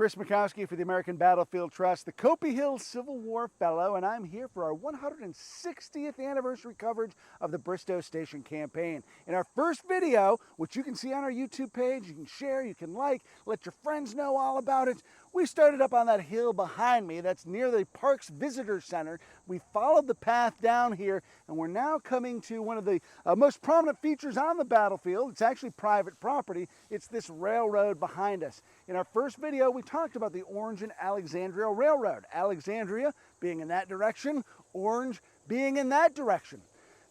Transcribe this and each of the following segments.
Chris Mackowski for the American Battlefield Trust, the Copey Hill Civil War Fellow, and I'm here for our 160th anniversary coverage of the Bristoe Station campaign. In our first video, which you can see on our YouTube page, you can share, you can like, let your friends know all about it. We started up on that hill behind me that's near the Parks Visitor Center. We followed the path down here, and we're now coming to one of the most prominent features on the battlefield. It's actually private property. It's this railroad behind us. In our first video, we talked about the Orange and Alexandria Railroad. Alexandria being in that direction, Orange being in that direction.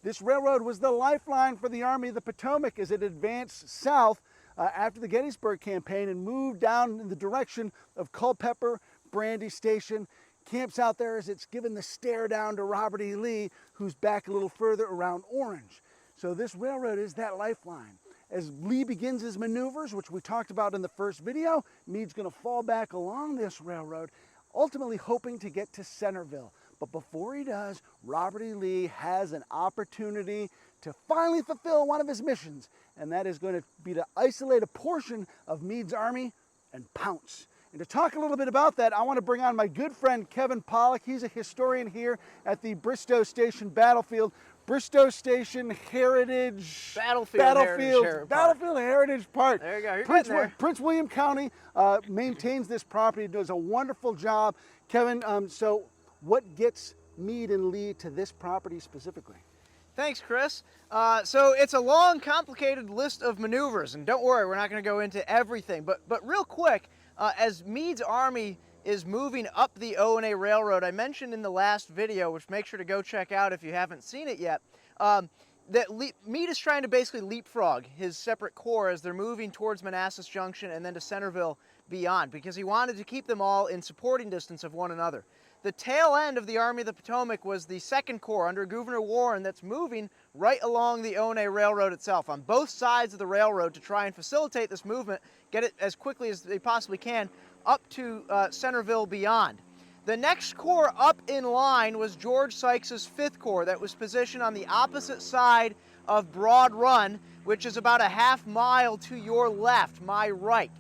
This railroad was the lifeline for the Army of the Potomac as it advanced south after the Gettysburg campaign and moved down in the direction of Culpeper, Brandy Station. Camps out there as it's given the stare down to Robert E. Lee, who's back a little further around Orange. So this railroad is that lifeline. As Lee begins his maneuvers, which we talked about in the first video, Meade's going to fall back along this railroad, ultimately hoping to get to Centerville. But before he does, Robert E. Lee has an opportunity to finally fulfill one of his missions, and that is going to be to isolate a portion of Meade's army and pounce. And to talk a little bit about that, I want to bring on my good friend Kevin Pawlak. He's a historian here at the Bristoe Station battlefield. Bristoe Station Heritage Battlefield Heritage Park. There you go. You're getting there. Prince William County maintains this property, does a wonderful job. Kevin, so what gets Meade and Lee to this property specifically? Thanks, Chris. So it's a long, complicated list of maneuvers, and don't worry, we're not going to go into everything. But real quick, as Meade's army is moving up the O&A Railroad, I mentioned in the last video, which make sure to go check out if you haven't seen it yet, that Meade is trying to basically leapfrog his separate corps as they're moving towards Manassas Junction and then to Centerville beyond, because he wanted to keep them all in supporting distance of one another. The tail end of the Army of the Potomac was the 2nd Corps under Gouverneur Warren that's moving right along the O&A Railroad itself on both sides of the railroad to try and facilitate this movement, get it as quickly as they possibly can up to Centerville beyond. The next corps up in line was George Sykes's 5th Corps that was positioned on the opposite side of Broad Run, which is about a half mile to your left, my right.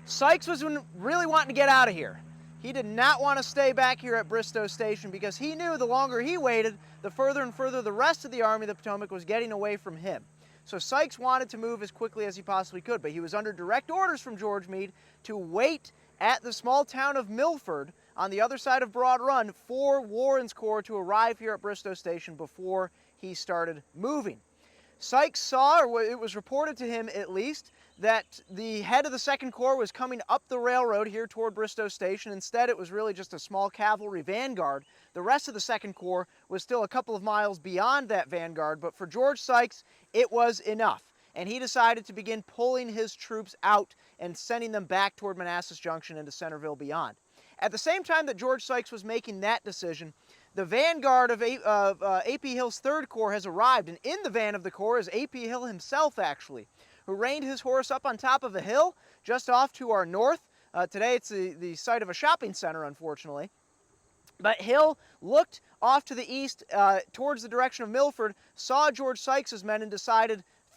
Sykes was really wanting to get out of here. He did not want to stay back here at Bristoe Station because he knew the longer he waited, the further and further the rest of the Army of the Potomac was getting away from him. So Sykes wanted to move as quickly as he possibly could, but he was under direct orders from George Meade to wait at the small town of Milford on the other side of Broad Run for Warren's Corps to arrive here at Bristoe Station before he started moving. Sykes saw, or it was reported to him at least, that the head of the 2nd Corps was coming up the railroad here toward Bristoe Station. Instead, it was really just a small cavalry vanguard. The rest of the 2nd Corps was still a couple of miles beyond that vanguard, but for George Sykes, it was enough. And he decided to begin pulling his troops out and sending them back toward Manassas Junction and to Centerville beyond. At the same time that George Sykes was making that decision, the vanguard of A.P. Hill's 3rd Corps has arrived, and in the van of the Corps is A.P. Hill himself, actually, who reined his horse up on top of a hill just off to our north. Today it's the site of a shopping center, unfortunately. But Hill looked off to the east towards the direction of Milford, saw George Sykes's men, and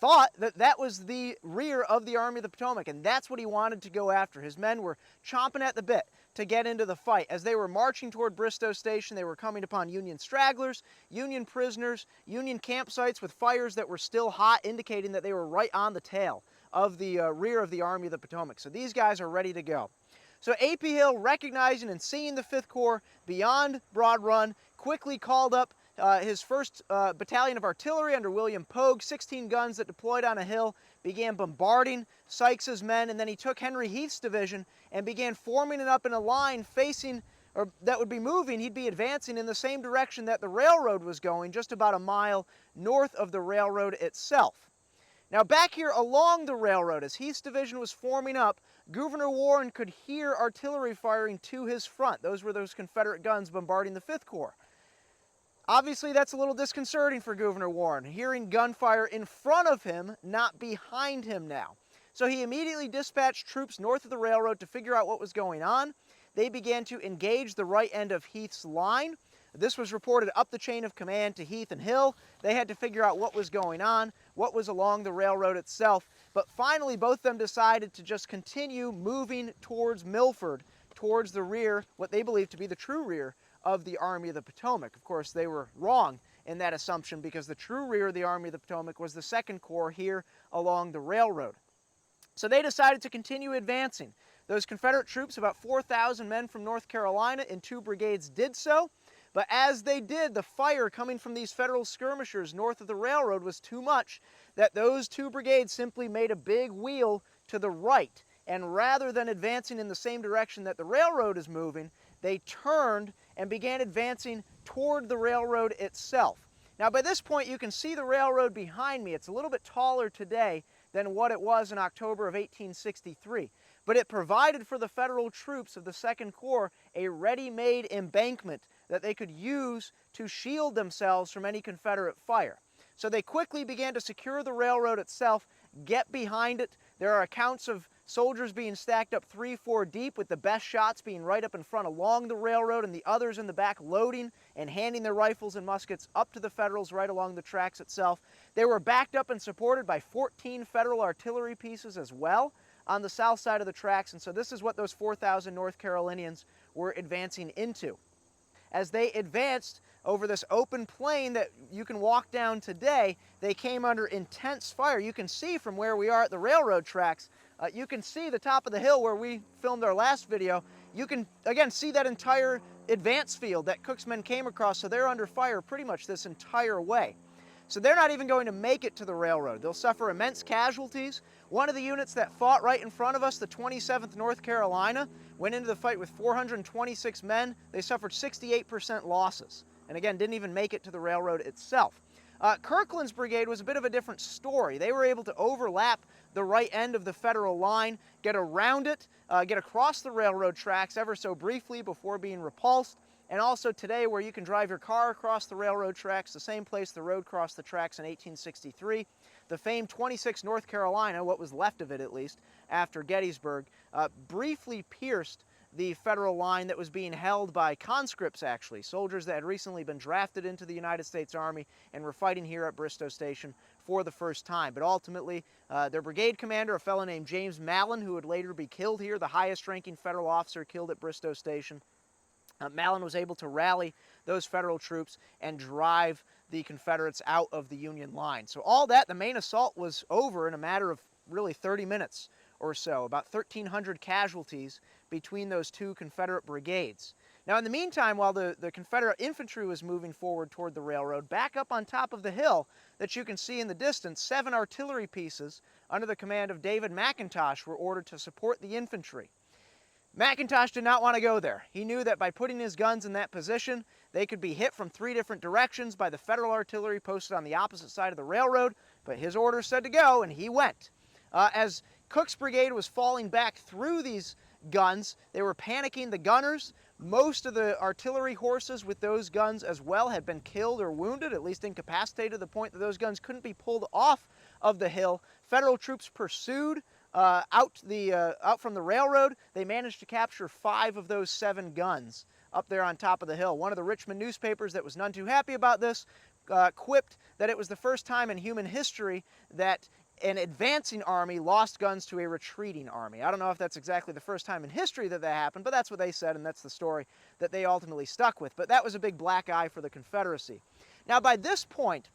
thought that that was the rear of the Army of the Potomac, and that's what he wanted to go after. His men were chomping at the bit to get into the fight. As they were marching toward Bristoe Station, they were coming upon Union stragglers, Union prisoners, Union campsites with fires that were still hot, indicating that they were right on the tail of the rear of the Army of the Potomac. So these guys are ready to go. So A.P. Hill, recognizing and seeing the 5th Corps beyond Broad Run, quickly called up his 1st Battalion of Artillery under William Pogue, 16 guns that deployed on a hill, began bombarding Sykes's men, and then he took Henry Heath's division and began forming it up in a line facing, or that would be moving, he'd be advancing in the same direction that the railroad was going, just about a mile north of the railroad itself. Now back here along the railroad, as Heath's division was forming up, Gouverneur Warren could hear artillery firing to his front. Those were those Confederate guns bombarding the 5th Corps. Obviously, that's a little disconcerting for Gouverneur Warren, hearing gunfire in front of him, not behind him now. So he immediately dispatched troops north of the railroad to figure out what was going on. They began to engage the right end of Heath's line. This was reported up the chain of command to Heath and Hill. They had to figure out what was going on, what was along the railroad itself. But finally, both of them decided to just continue moving towards Milford, towards the rear, what they believed to be the true rear of the Army of the Potomac. Of course, they were wrong in that assumption, because the true rear of the Army of the Potomac was the Second Corps here along the railroad. So they decided to continue advancing. Those Confederate troops, about 4,000 men from North Carolina in 2 brigades, did so. But as they did, the fire coming from these Federal skirmishers north of the railroad was too much that those 2 brigades simply made a big wheel to the right. And rather than advancing in the same direction that the railroad is moving, they turned and began advancing toward the railroad itself. Now, by this point, you can see the railroad behind me. It's a little bit taller today than what it was in October of 1863. But it provided for the Federal troops of the Second Corps a ready-made embankment that they could use to shield themselves from any Confederate fire. So they quickly began to secure the railroad itself, get behind it. There are accounts of soldiers being stacked up 3-4 deep, with the best shots being right up in front along the railroad and the others in the back loading and handing their rifles and muskets up to the Federals right along the tracks itself. They were backed up and supported by 14 Federal artillery pieces as well on the south side of the tracks, and so this is what those 4,000 North Carolinians were advancing into. As they advanced over this open plain that you can walk down today, they came under intense fire. You can see from where we are at the railroad tracks, you can see the top of the hill where we filmed our last video. You can, again, see that entire advance field that Cook's men came across, so they're under fire pretty much this entire way. So they're not even going to make it to the railroad. They'll suffer immense casualties. One of the units that fought right in front of us, the 27th North Carolina, went into the fight with 426 men. They suffered 68% losses, and again, didn't even make it to the railroad itself. Kirkland's brigade was a bit of a different story. They were able to overlap the right end of the Federal line, get around it, get across the railroad tracks ever so briefly before being repulsed. And also today, where you can drive your car across the railroad tracks, the same place the road crossed the tracks in 1863, the famed 26th North Carolina, what was left of it at least, after Gettysburg, briefly pierced the Federal line that was being held by conscripts, actually, soldiers that had recently been drafted into the United States Army and were fighting here at Bristoe Station for the first time. But ultimately, their brigade commander, a fellow named James Mallon, who would later be killed here, the highest-ranking Federal officer killed at Bristoe Station, Mallon was able to rally those Federal troops and drive the Confederates out of the Union line. So all that, the main assault was over in a matter of really 30 minutes or so, about 1,300 casualties between those 2 Confederate brigades. Now, in the meantime, while the Confederate infantry was moving forward toward the railroad, back up on top of the hill that you can see in the distance, 7 artillery pieces under the command of David McIntosh were ordered to support the infantry. McIntosh did not want to go there. He knew that by putting his guns in that position, they could be hit from 3 different directions by the Federal artillery posted on the opposite side of the railroad, but his orders said to go, and he went. As Cook's brigade was falling back through these guns, they were panicking the gunners. Most of the artillery horses with those guns as well had been killed or wounded, at least incapacitated to the point that those guns couldn't be pulled off of the hill. Federal troops pursued out from the railroad. They managed to capture 5 of those 7 guns up there on top of the hill. One of the Richmond newspapers that was none too happy about this quipped that it was the first time in human history that an advancing army lost guns to a retreating army. I don't know if that's exactly the first time in history that happened, but that's what they said, and that's the story that they ultimately stuck with. But that was a big black eye for the Confederacy. Now, by this point,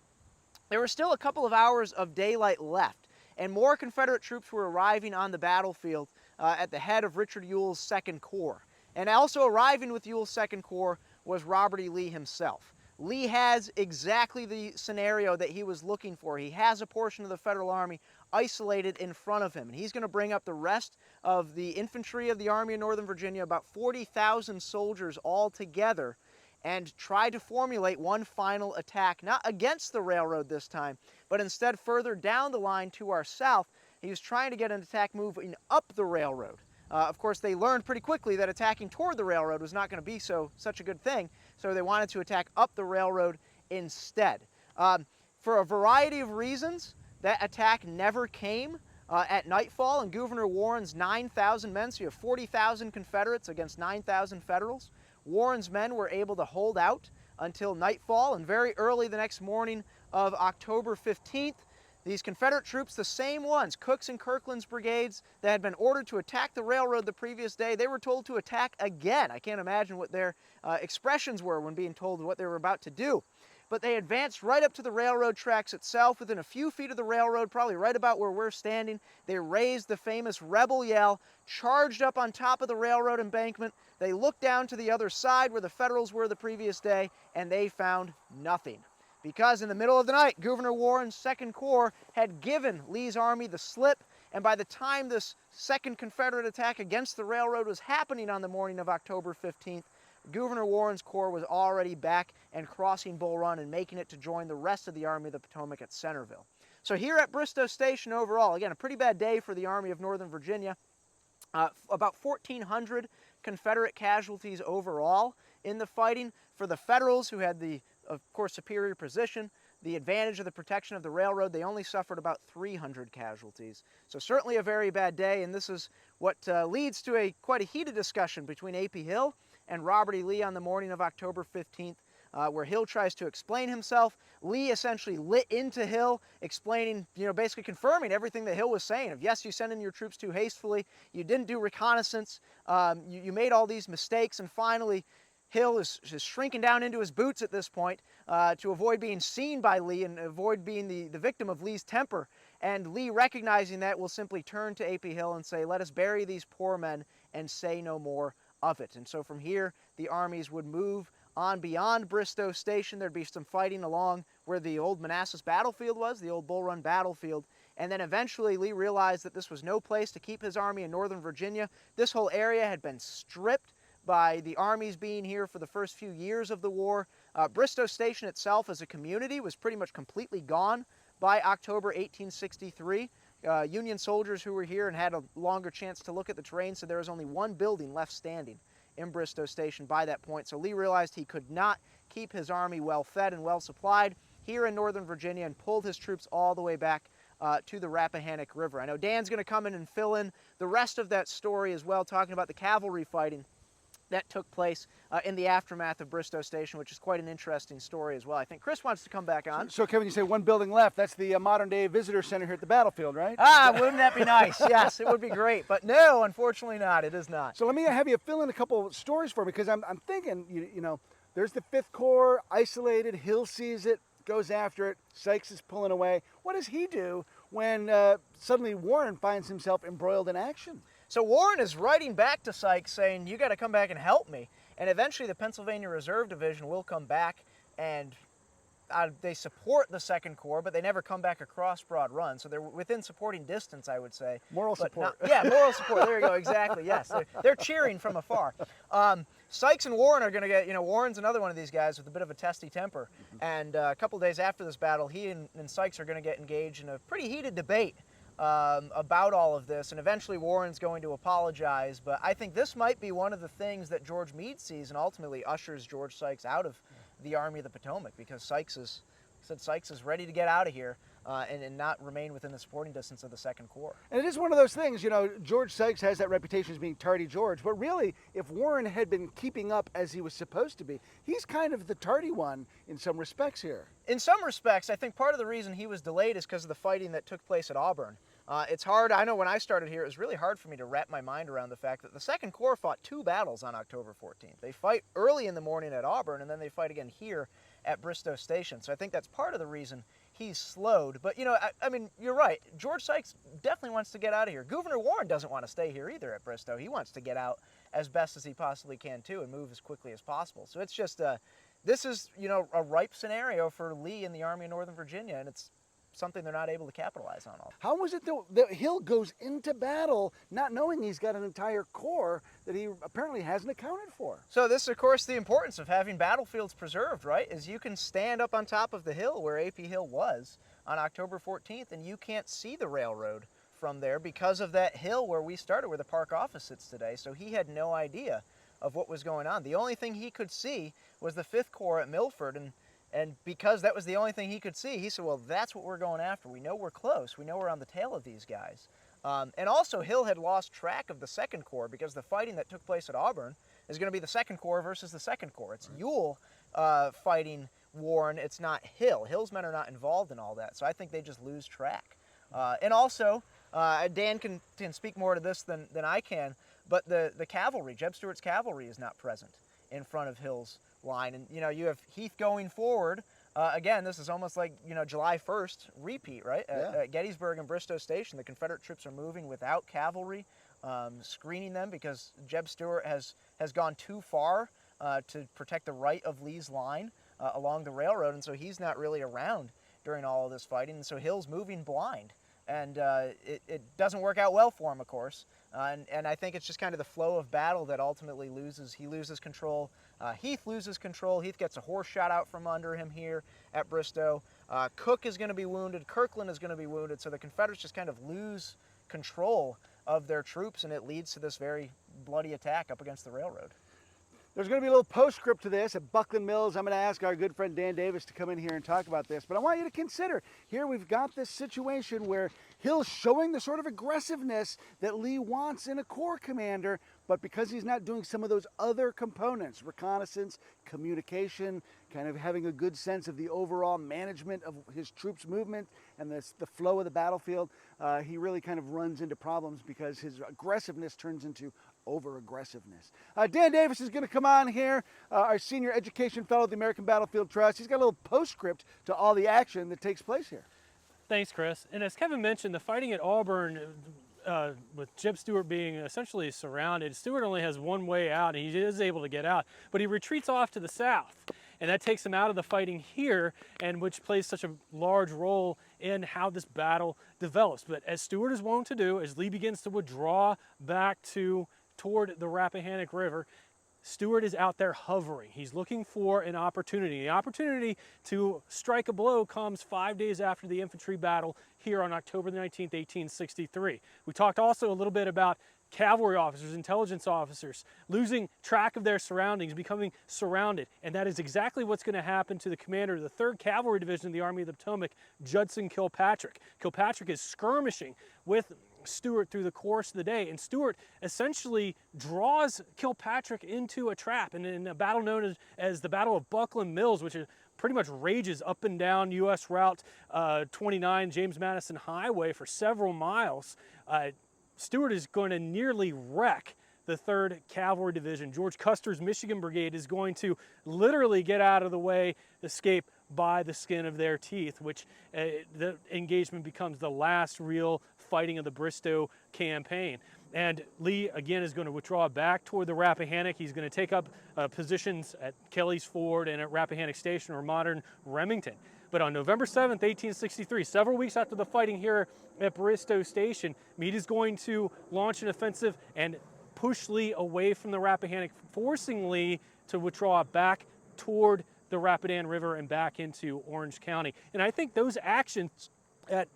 there were still a couple of hours of daylight left, and more Confederate troops were arriving on the battlefield at the head of Richard Ewell's Second Corps. And also arriving with Ewell's Second Corps was Robert E. Lee himself. Lee has exactly the scenario that he was looking for. He has a portion of the Federal Army isolated in front of him, and he's going to bring up the rest of the infantry of the Army of Northern Virginia, about 40,000 soldiers all together, and try to formulate one final attack, not against the railroad this time, but instead further down the line to our south. He was trying to get an attack moving up the railroad. Of course, they learned pretty quickly that attacking toward the railroad was not going to be such a good thing, so they wanted to attack up the railroad instead. For a variety of reasons, that attack never came at nightfall, and Gouverneur Warren's 9,000 men, so you have 40,000 Confederates against 9,000 Federals, Warren's men were able to hold out until nightfall, and very early the next morning of October 15th, these Confederate troops, the same ones, Cook's and Kirkland's brigades that had been ordered to attack the railroad the previous day, they were told to attack again. I can't imagine what their expressions were when being told what they were about to do. But they advanced right up to the railroad tracks itself, within a few feet of the railroad, probably right about where we're standing. They raised the famous rebel yell, charged up on top of the railroad embankment. They looked down to the other side where the Federals were the previous day, and they found nothing. Because in the middle of the night, Gouverneur Warren's 2nd Corps had given Lee's army the slip, and by the time this second Confederate attack against the railroad was happening on the morning of October 15th, Gouverneur Warren's Corps was already back and crossing Bull Run and making it to join the rest of the Army of the Potomac at Centerville. So here at Bristoe Station overall, again, a pretty bad day for the Army of Northern Virginia. About 1,400 Confederate casualties overall in the fighting. For the Federals, who had the, of course, superior position, the advantage of the protection of the railroad, they only suffered about 300 casualties. So certainly a very bad day, and this is what leads to quite a heated discussion between A.P. Hill and Robert E. Lee on the morning of October 15th, where Hill tries to explain himself. Lee essentially lit into Hill, explaining, basically confirming everything that Hill was saying. Of yes, you sent in your troops too hastily, you didn't do reconnaissance, you made all these mistakes, and finally Hill is shrinking down into his boots at this point to avoid being seen by Lee and avoid being the victim of Lee's temper. And Lee, recognizing that, will simply turn to A.P. Hill and say, let us bury these poor men and say no more of it. And so from here, the armies would move on beyond Bristoe Station. There'd be some fighting along where the old Manassas battlefield was, the old Bull Run battlefield. And then eventually Lee realized that this was no place to keep his army in Northern Virginia. This whole area had been stripped by the armies being here for the first few years of the war. Bristoe Station itself as a community was pretty much completely gone by October 1863. Union soldiers who were here and had a longer chance to look at the terrain said there was only one building left standing in Bristoe Station by that point. So Lee realized he could not keep his army well fed and well supplied here in Northern Virginia and pulled his troops all the way back to the Rappahannock River. I know Dan's going to come in and fill in the rest of that story as well, talking about the cavalry fighting that took place in the aftermath of Bristoe Station, which is quite an interesting story as well. I think Chris wants to come back on. So Kevin, you say one building left. That's the modern-day visitor center here at the battlefield, right? Ah, wouldn't that be nice? Yes, it would be great. But no, unfortunately not. It is not. So let me have you fill in a couple of stories for me, because I'm thinking, there's the 5th Corps, isolated, Hill sees it, goes after it, Sykes is pulling away. What does he do when suddenly Warren finds himself embroiled in action? So Warren is writing back to Sykes saying, you got to come back and help me. And eventually the Pennsylvania Reserve Division will come back, and they support the 2nd Corps, but they never come back across Broad Run. So they're within supporting distance, I would say. Moral support. Yeah, moral support. There you go. Exactly. Yes. They're cheering from afar. Sykes and Warren are going to get, Warren's another one of these guys with a bit of a testy temper. And a couple days after this battle, he and Sykes are going to get engaged in a pretty heated debate about all of this, and eventually Warren's going to apologize. But I think this might be one of the things that George Meade sees and ultimately ushers George Sykes out of the Army of the Potomac, because Sykes is ready to get out of here and not remain within the supporting distance of the 2nd Corps. And it is one of those things, George Sykes has that reputation as being tardy George, but really, if Warren had been keeping up as he was supposed to be, he's kind of the tardy one in some respects here. In some respects, I think part of the reason he was delayed is because of the fighting that took place at Auburn. It's hard, I know when I started here, it was really hard for me to wrap my mind around the fact that the 2nd Corps fought 2 battles on October 14th. They fight early in the morning at Auburn, and then they fight again here at Bristoe Station. So I think that's part of the reason he's slowed. But, I mean, you're right. George Sykes definitely wants to get out of here. Gouverneur Warren doesn't want to stay here either at Bristoe. He wants to get out as best as he possibly can, too, and move as quickly as possible. So it's just, this is, a ripe scenario for Lee and the Army of Northern Virginia, and it's something they're not able to capitalize on. How was it that Hill goes into battle not knowing he's got an entire corps that he apparently hasn't accounted for? So this is, of course, the importance of having battlefields preserved, right? Is you can stand up on top of the hill where A.P. Hill was on October 14th, and you can't see the railroad from there because of that hill where we started, where the park office sits today. So he had no idea of what was going on. The only thing he could see was the 5th Corps at Milford, and because that was the only thing he could see, he said, well, that's what we're going after. We know we're close. We know we're on the tail of these guys. And also, Hill had lost track of the 2nd Corps because the fighting that took place at Auburn is going to be the Second Corps versus the Second Corps. It's Ewell fighting Warren. It's not Hill. Hill's men are not involved in all that, so I think they just lose track. And also, Dan can speak more to this than I can, but the cavalry, Jeb Stuart's cavalry, is not present in front of Hill's line. And, you know, you have Heath going forward. Again, this is almost like, you know, July 1st repeat, right? Yeah. At Gettysburg and Bristoe Station, the Confederate troops are moving without cavalry, screening them because Jeb Stuart has gone too far to protect the right of Lee's line along the railroad, and so he's not really around during all of this fighting, and so Hill's moving blind. And it doesn't work out well for him, of course. And I think it's just kind of the flow of battle that ultimately he loses control. Heath loses control. Heath gets a horse shot out from under him here at Bristoe. Cook is going to be wounded. Kirkland is going to be wounded. So the Confederates just kind of lose control of their troops, and it leads to this very bloody attack up against the railroad. There's going to be a little postscript to this at Buckland Mills. I'm going to ask our good friend Dan Davis to come in here and talk about this. But I want you to consider, here we've got this situation where Hill's showing the sort of aggressiveness that Lee wants in a corps commander, but because he's not doing some of those other components, reconnaissance, communication, kind of having a good sense of the overall management of his troops' movement and the flow of the battlefield, he really kind of runs into problems because his aggressiveness turns into over-aggressiveness. Dan Davis is going to come on here, our senior education fellow at the American Battlefield Trust. He's got a little postscript to all the action that takes place here. Thanks, Chris. And as Kevin mentioned, the fighting at Auburn, with Jeb Stuart being essentially surrounded, Stuart only has one way out, and he is able to get out, but he retreats off to the south. And that takes him out of the fighting here, and which plays such a large role in how this battle develops. But as Stuart is wont to do, as Lee begins to withdraw back toward the Rappahannock River, Stuart is out there hovering. He's looking for an opportunity. The opportunity to strike a blow comes 5 days after the infantry battle here on October the 19th, 1863. We talked also a little bit about cavalry officers, intelligence officers, losing track of their surroundings, becoming surrounded. And that is exactly what's going to happen to the commander of the 3rd Cavalry Division of the Army of the Potomac, Judson Kilpatrick. Kilpatrick is skirmishing with Stuart through the course of the day, and Stuart essentially draws Kilpatrick into a trap. And in a battle known as the Battle of Buckland Mills, which is pretty much rages up and down U.S. Route 29, James Madison Highway for several miles, Stuart is going to nearly wreck the 3rd Cavalry Division. George Custer's Michigan Brigade is going to literally get out of the way, escape by the skin of their teeth, which the engagement becomes the last real fighting of the Bristoe campaign. And Lee, again, is going to withdraw back toward the Rappahannock. He's going to take up positions at Kelly's Ford and at Rappahannock Station, or modern Remington. But on November 7th, 1863, several weeks after the fighting here at Bristoe Station, Meade is going to launch an offensive and push Lee away from the Rappahannock, forcing Lee to withdraw back toward the Rapidan River and back into Orange County. And I think those actions at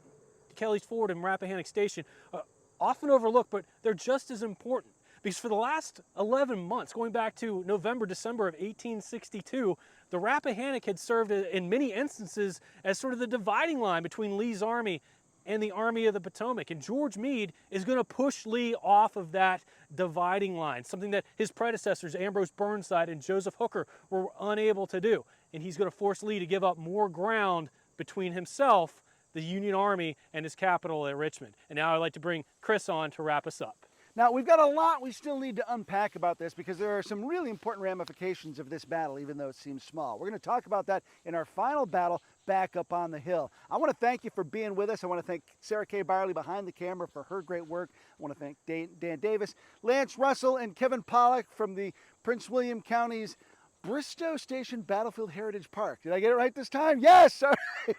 Kelly's Ford and Rappahannock Station are often overlooked, but they're just as important. Because for the last 11 months, going back to November, December of 1862, the Rappahannock had served in many instances as sort of the dividing line between Lee's army and the Army of the Potomac. And George Meade is going to push Lee off of that dividing line, something that his predecessors, Ambrose Burnside and Joseph Hooker, were unable to do. And he's going to force Lee to give up more ground between himself, the Union Army, and his capital at Richmond. And now I'd like to bring Chris on to wrap us up. Now, we've got a lot we still need to unpack about this because there are some really important ramifications of this battle, even though it seems small. We're going to talk about that in our final battle back up on the hill. I want to thank you for being with us. I want to thank Sarah Kay Byerly behind the camera for her great work. I want to thank Dan Davis, Lance Russell, and Kevin Pawlak from the Prince William County's Bristoe Station Battlefield Heritage Park. Did I get it right this time? Yes! All right.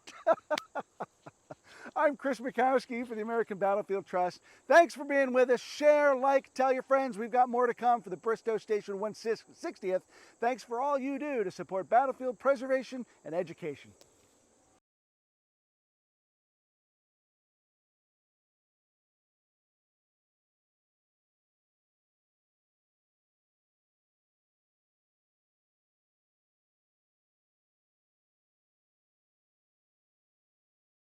I'm Chris Mackowski for the American Battlefield Trust. Thanks for being with us. Share, like, tell your friends. We've got more to come for the Bristoe Station 160th. Thanks for all you do to support battlefield preservation and education.